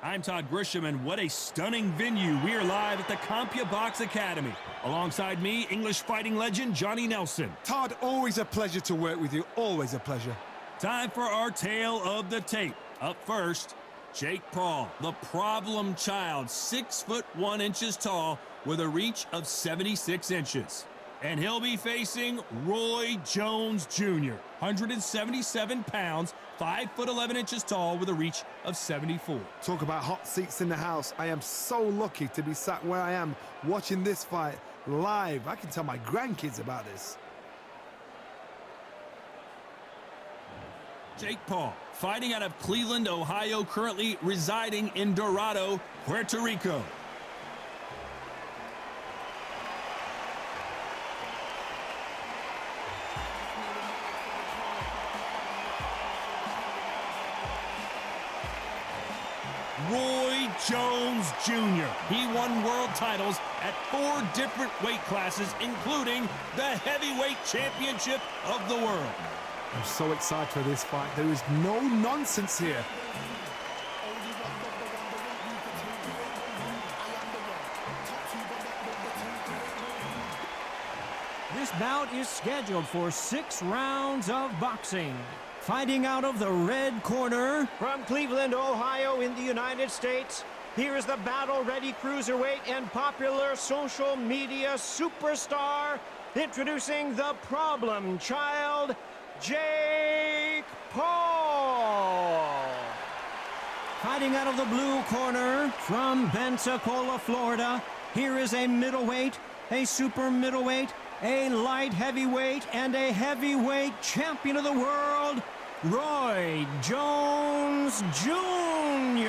I'm Todd Grisham, and what a stunning venue. We are live at the CompuBox Academy. Alongside me, English fighting legend Johnny Nelson. Todd, always a pleasure to work with you. Always a pleasure. Time for our tale of the tape. Up first, Jake Paul, the problem child, 6'1" tall with a reach of 76 inches. And he'll be facing Roy Jones Jr., 177 pounds, 5'11" tall with a reach of 74. Talk about hot seats in the house. I am so lucky to be sat where I am watching this fight live. I can tell my grandkids about this. Jake Paul, fighting out of Cleveland, Ohio, currently residing in Dorado, Puerto Rico. Roy Jones Jr. He won world titles at 4 different weight classes, including the heavyweight championship of the world. I'm so excited for this fight. There is no nonsense here. This bout is scheduled for 6 rounds of boxing. Fighting out of the red corner, from Cleveland, Ohio in the United States, here is the battle-ready cruiserweight and popular social media superstar, introducing the problem child, Jake Paul. Fighting out of the blue corner, from Pensacola, Florida, here is a middleweight, a super middleweight, a light heavyweight, and a heavyweight champion of the world, Roy Jones Jr.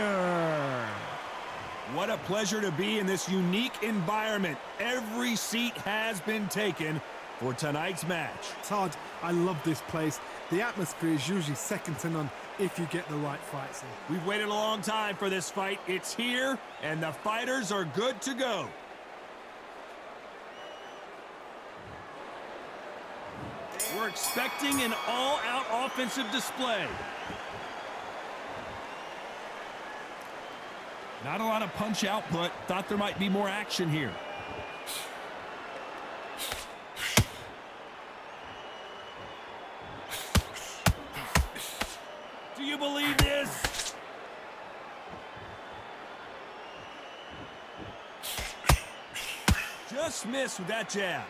What a pleasure to be in this unique environment. Every seat has been taken for tonight's match. Todd, I love this place. The atmosphere is usually second to none if you get the right fights in. We've waited a long time for this fight. It's here, and the fighters are good to go. We're expecting an all-out offensive display. Not a lot of punch output. Thought there might be more action here. Do you believe this? Just missed with that jab.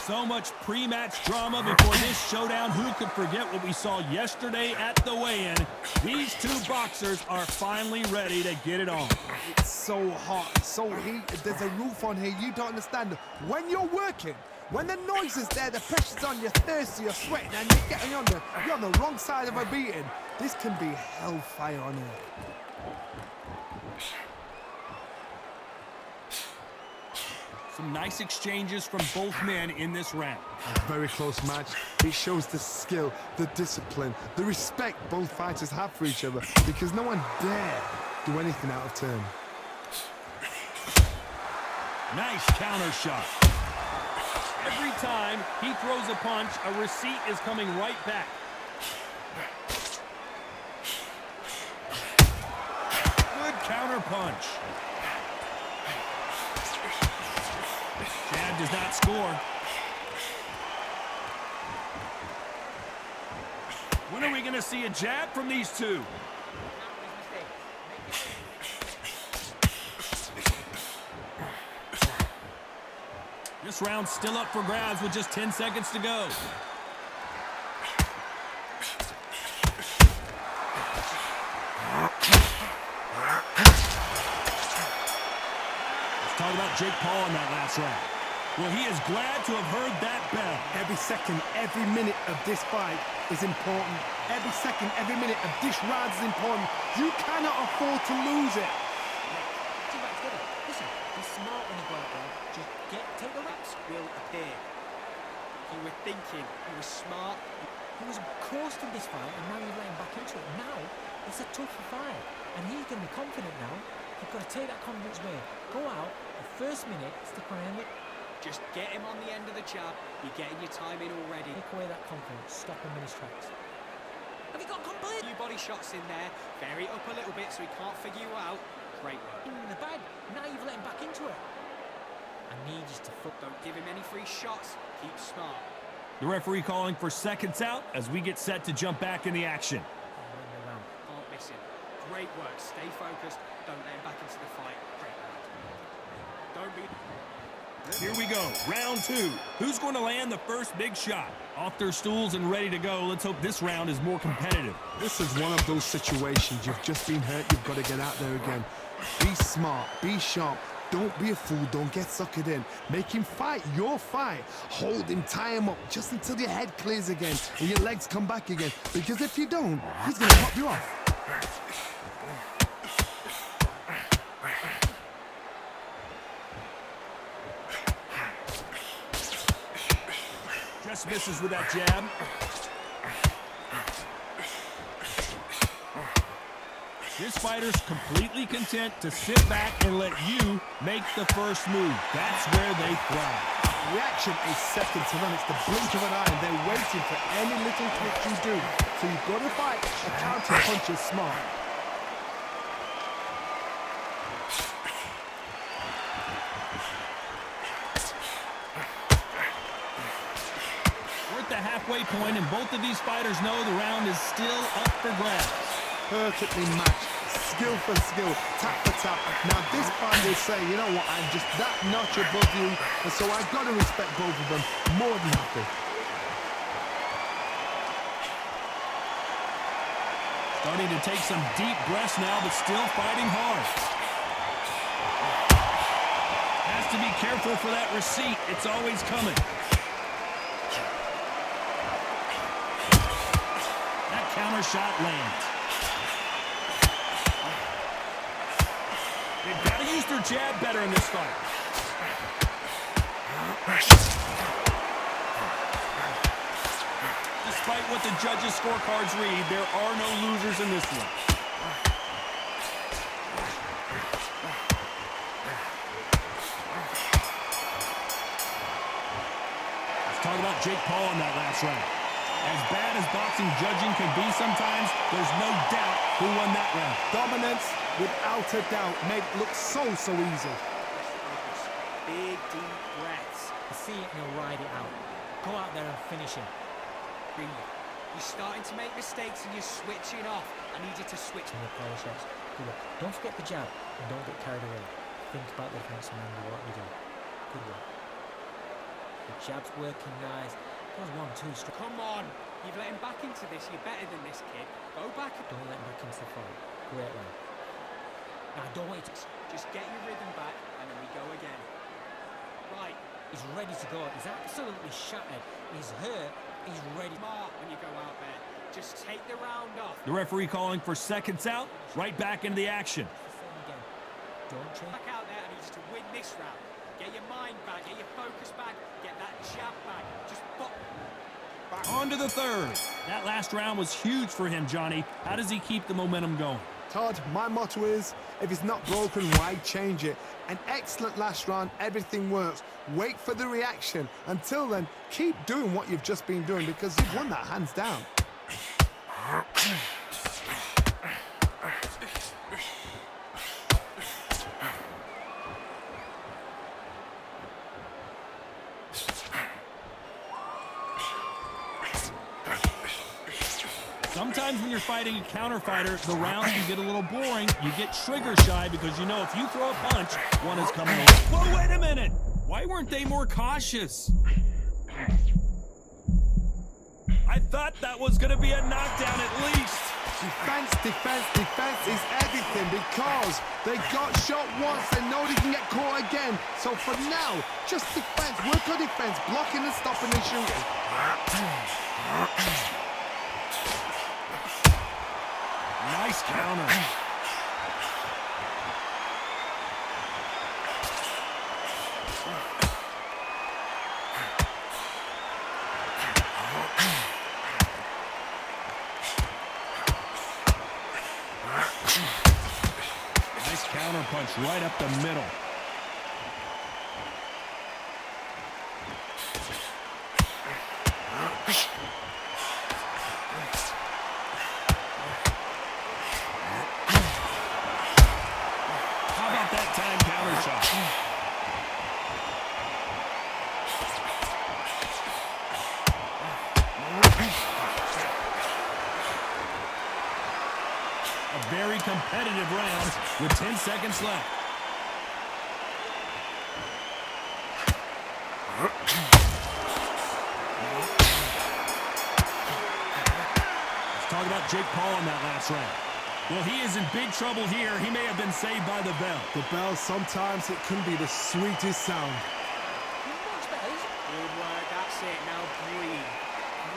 So much pre-match drama before this showdown. Who could forget what we saw yesterday at the weigh-in? These two boxers are finally ready to get it on. It's so hot, so heated. There's a roof on here. You don't understand. When you're working, when the noise is there, the pressure's on, you're thirsty, you're sweating, and you're on the wrong side of a beating. This can be hellfire on earth. Some nice exchanges from both men in this round. A very close match. It shows the skill, the discipline, the respect both fighters have for each other, because no one dare do anything out of turn. Nice counter shot. Every time he throws a punch, a receipt is coming right back. Good counter punch. Jab does not score. When are we going to see a jab from these two? This round's still up for grabs with just 10 seconds to go. Let's talk about Jake Paul in that last round. Well, he is glad to have heard that bell. Every second, every minute of this fight is important. Every second, every minute of this round is important. You cannot afford to lose it. Listen, be smart when you go out there. Just take the reps, will appear. You were thinking, he was smart. He was coursed in this fight, and now you're letting back into it. Now, it's a tougher fight, and he's going to be confident now. You've got to take that confidence away. Go out, the first minute, stick around it. Just get him on the end of the jab. You're getting your time in already. Take away that confidence. Stop him in his tracks. Have you got complete? A few body shots in there. Vary it up a little bit so he can't figure you out. Great work. In the bag. Now you've let him back into it. I need you to Don't give him any free shots. Keep smart. The referee calling for seconds out as we get set to jump back in the action. Can't miss him. Great work. Stay focused. Don't let him back into the fight. Great work. Don't be... Here we go, round 2. Who's going to land the first big shot? Off their stools and ready to go. Let's hope this round is more competitive. This is one of those situations. You've just been hurt. You've got to get out there again. Be smart. Be sharp. Don't be a fool. Don't get suckered in. Make him fight your fight. Hold him, tie him up just until your head clears again and your legs come back again. Because if you don't, he's going to pop you off. Just misses with that jab. This fighter's completely content to sit back and let you make the first move. That's where they thrive. Reaction is second to none. It's the blink of an eye, and they're waiting for any little trick you do. So you've got to fight a counter punch is smart. We're at the halfway point, and both of these fighters know the round is still up for grabs. Perfectly matched, skill for skill, tap for tap. Now this fight will say, you know what, I'm just that notch above you, and so I've got to respect both of them more than happy. Starting to take some deep breaths now, but still fighting hard. Has to be careful for that receipt. It's always coming. That counter shot lands. They've got to use their jab better in this fight. Despite what the judges' scorecards read, there are no losers in this one. Let's talk about Jake Paul in that last round. As bad as boxing judging can be sometimes, there's no doubt who won that round. Dominance, without a doubt, made it look so easy. Big, deep breaths. You see it and he'll ride it out. Go out there and finish him. Breathe. You're starting to make mistakes and you're switching off. I need you to switch. In the power shots. Good work. Don't forget the jab and don't get carried away. Think about the defense and remember what you do. Good work. The jab's working nice. That was 1-2 straight. Come on. You've let him back into this. You're better than this kid. Go back. Don't let him back into the fight. Great round. Now I don't want you to... Just get your rhythm back and then we go again. Right. He's ready to go. He's absolutely shattered. He's hurt. He's ready. Smart when you go out there. Just take the round off. The referee calling for seconds out. Right back into the action. Again. Don't change. Back out there. I need you to win this round. Get your mind back. Get your focus back. Get that jab back. Just pop. On to the third. That last round was huge for him, Johnny. How does he keep the momentum going? Todd, my motto is, if it's not broken, why change it? An excellent last round, everything works. Wait for the reaction. Until then, keep doing what you've just been doing because you've won that hands down. Sometimes when you're fighting a counter fighter, the rounds can get a little boring. You get trigger shy because you know if you throw a punch, one is coming over. Whoa, wait a minute! Why weren't they more cautious? I thought that was going to be a knockdown at least. Defense, defense, defense is everything because they got shot once, they know they can get caught again. So for now, just defense, work on defense, blocking and stopping and shooting. Nice counter. Nice counter punch right up the middle. with 10 seconds left. Let's talk about Jake Paul in that last round. Well, he is in big trouble here. He may have been saved by the bell. The bell, sometimes it can be the sweetest sound. Good work, that's it. Now breathe.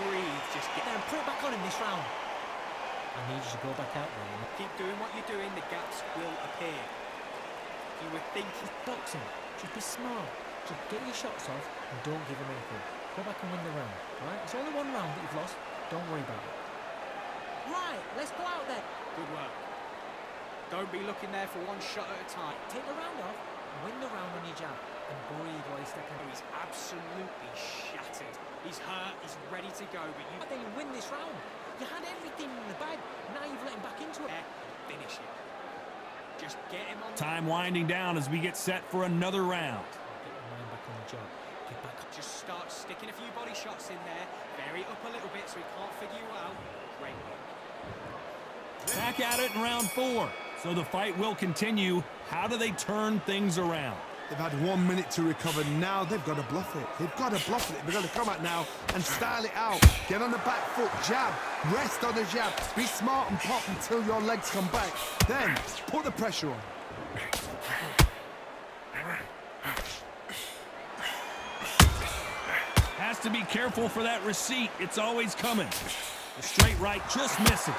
Breathe. Just get down. Put it back on him this round. I need you to go back out there. Keep doing what you're doing. The gaps will appear. You would think he's boxing. Just be smart. Just get your shots off and don't give him anything. Go back and win the round. Right? It's only one round that you've lost. Don't worry about it. Right, let's go out there. Good work. Don't be looking there for one shot at a time. Take the round off, win the round on your jab, and breathe while he's stepping. He's absolutely shattered. He's hurt, he's ready to go, but you then win this round. You had everything in the bag, now you've let him back into it. Finish it. Just get him on. Time winding down as we get set for another round. Get your mind back on the job. Get back up. Just start sticking a few body shots in there. Vary it up a little bit so he can't figure you out. Great work. Back at it in round 4. So the fight will continue. How do they turn things around? They've had 1 minute to recover. Now they've got to bluff it. They've got to bluff it. They've got to come out now and style it out. Get on the back foot, jab, rest on the jab. Be smart and pop until your legs come back. Then put the pressure on. Has to be careful for that receipt. It's always coming. The straight right just misses.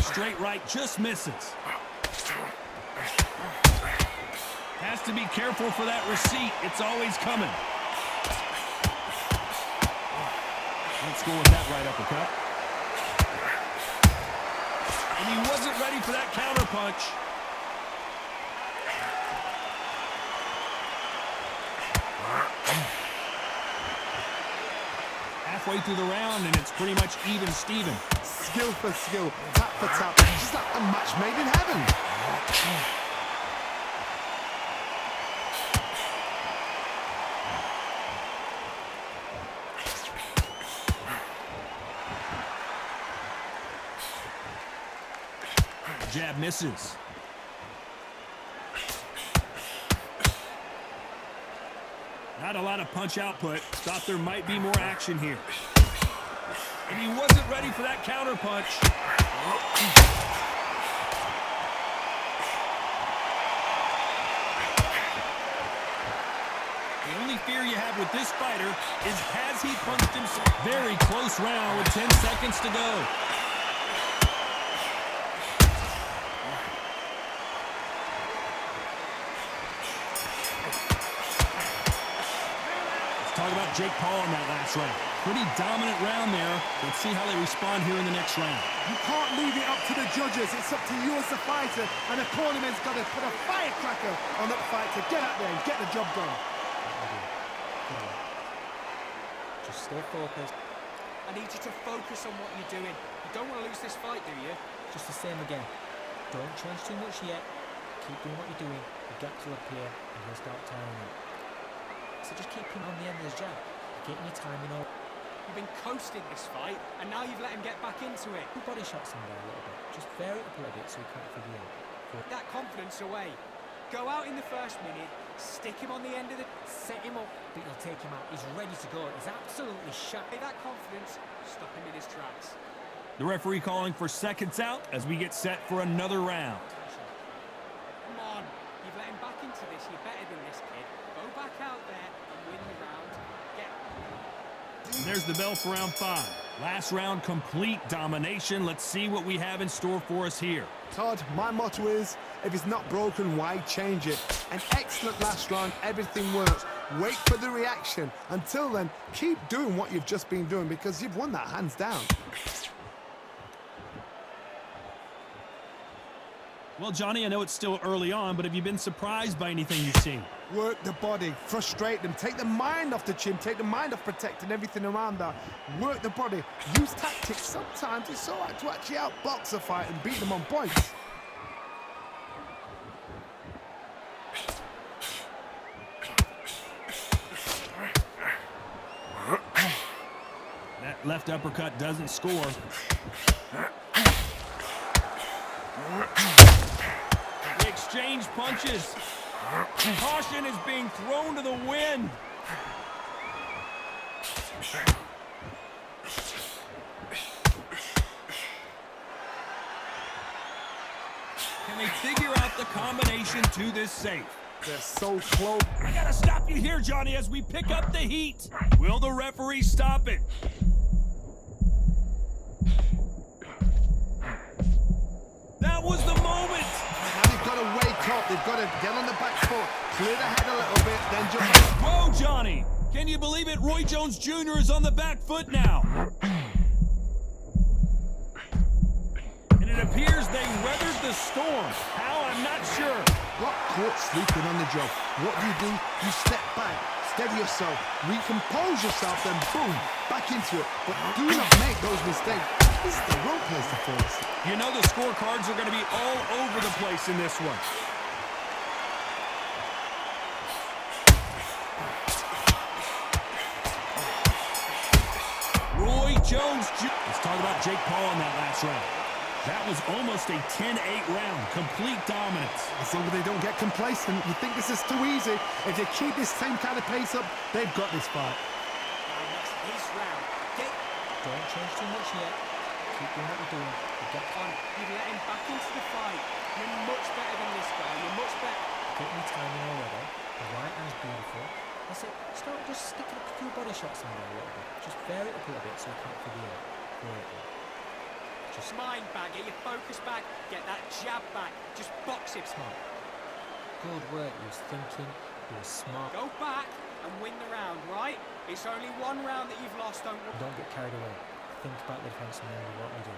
Straight right just misses. Has to be careful for that receipt. It's always coming. Let's go with that right uppercut. And he wasn't ready for that counter punch. Halfway through the round, and it's pretty much even Steven. Skill for skill, tap for tap, just like a match made in heaven. Jab misses. Not a lot of punch output. Thought there might be more action here. And he wasn't ready for that counter punch. The only fear you have with this fighter is has he punched himself? Very close round with 10 seconds to go. Talk about Jake Paul in that last round. Pretty dominant round there. Let's see how they respond here in the next round. You can't leave it up to the judges. It's up to you as the fighter, and the cornerman's got to put a firecracker on that fight to get out there and get the job done. Just stay focused. I need you to focus on what you're doing. You don't want to lose this fight, do you? Just the same again. Don't change too much yet. Keep doing what you're doing. The gaps will appear, and he'll start tiring you. So just keep him on the end of his jab. Getting your timing up. You've been coasting this fight, and now you've let him get back into it. Put body shots in there a little bit. Just vary it up a little bit so he can't figure you out. Put that confidence away. Go out in the first minute, stick him on the end of the... Set him up, but you'll take him out. He's ready to go. He's absolutely shot. That confidence, stop him in his tracks. The referee calling for seconds out as we get set for another round. Come on. You've let him back into this. You're better than this, kid. Go back out there and win the round. And there's the bell for round 5. Last round, complete domination. Let's see what we have in store for us here. Todd, my motto is, if it's not broken, why change it? An excellent last round, everything works. Wait for the reaction. Until then, keep doing what you've just been doing because you've won that hands down. Well, Johnny, I know it's still early on, but have you been surprised by anything you've seen? Work the body, frustrate them, take the mind off the chin, take the mind off protecting everything around that. Work the body, use tactics. Sometimes it's all right to actually outbox a fight and beat them on points. left uppercut doesn't score. They exchange punches. Caution is being thrown to the wind. Can they figure out the combination to this safe? They're so close. I gotta stop you here, Johnny, as we pick up the heat. Will the referee stop it? That was the moment. Now they've got to wake up. They've got to get on the back foot, clear the head a little bit, then jump. Whoa, Johnny. Can you believe it? Roy Jones Jr. is on the back foot now. And it appears they weathered the storm. How? I'm not sure. Got caught sleeping on the job. What do? You step back, steady yourself, recompose yourself, then boom, back into it. But do not make those mistakes. This is the wrong place to fall asleep. You know the scorecards are going to be all over the place in this one. Roy Jones Jr. Let's talk about Jake Paul in that last round. That was almost a 10-8 round. Complete dominance. As long as they don't get complacent, you think this is too easy. If they keep this same kind of pace up, they've got this fight. Next his round. Don't change too much yet. Keep doing what you're doing. You get on. You let him back into the fight. You're much better than this guy. You're much better. Get me timing already. The right hand's beautiful. That's it. Start just sticking up a few body shots in there a little bit. Just vary it up a little bit so you can't figure it. Great. Just mind back, get your focus back, get that jab back. Just box him. Smart. Good work. He was thinking. He was smart. Go back and win the round, right? It's only one round that you've lost. Don't get carried away. Think about the defense and what you do.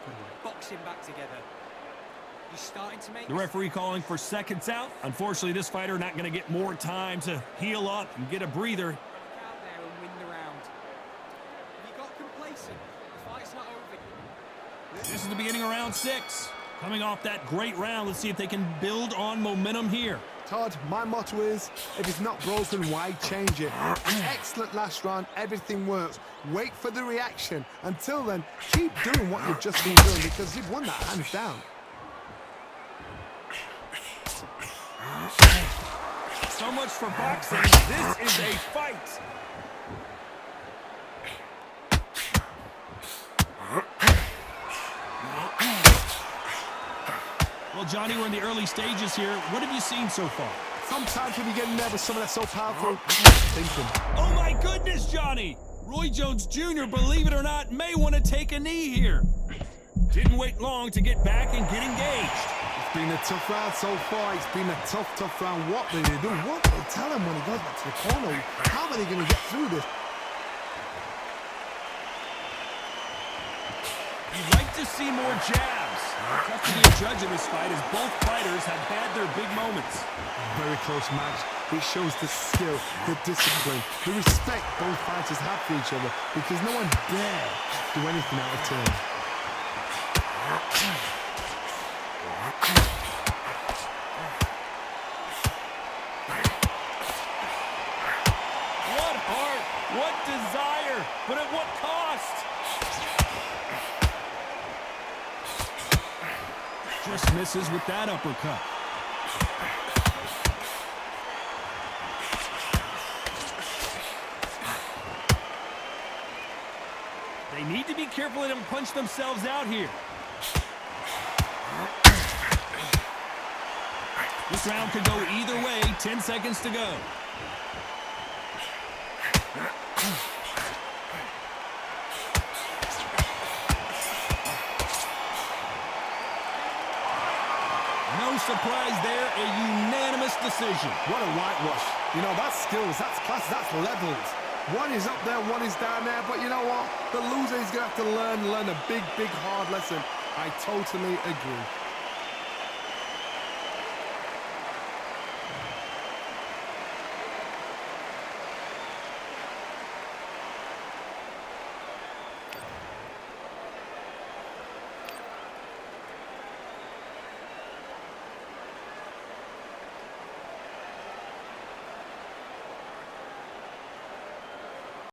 Good work. Box him back together. You're starting to make... The referee calling for seconds out. Unfortunately, this fighter not going to get more time to heal up and get a breather. Out there and win the round. You got complacent. The fight's not over. This is the beginning of round 6. Coming off that great round, let's see if they can build on momentum here. Todd, my motto is, if it's not broken, why change it? An excellent last round, everything works. Wait for the reaction. Until then, keep doing what you've just been doing because you've won that hands down. So much for boxing. This is a fight. Well, Johnny, we're in the early stages here. What have you seen so far? Sometimes when you get in there with someone that's so powerful, thinking. Oh, my goodness, Johnny. Roy Jones Jr., believe it or not, may want to take a knee here. Didn't wait long to get back and get engaged. It's been a tough round so far. It's been a tough round. What do they do? What do they tell him when he goes back to the corner? How are they going to get through this? You'd like to see more jabs. Tough to be a judge in this fight as both fighters have had their big moments. Very close match. It shows the skill, the discipline, the respect both fighters have for each other because no one dare do anything out of turn. What heart, what desire, but at what cost? Just misses with that uppercut. They need to be careful they don't punch themselves out here. This round could go either way. 10 seconds to go. No surprise there, a unanimous decision. What a whitewash. You know, that's skills, that's class, that's levels. One is up there, one is down there, but you know what? The loser is going to have to learn a big, hard lesson. I totally agree.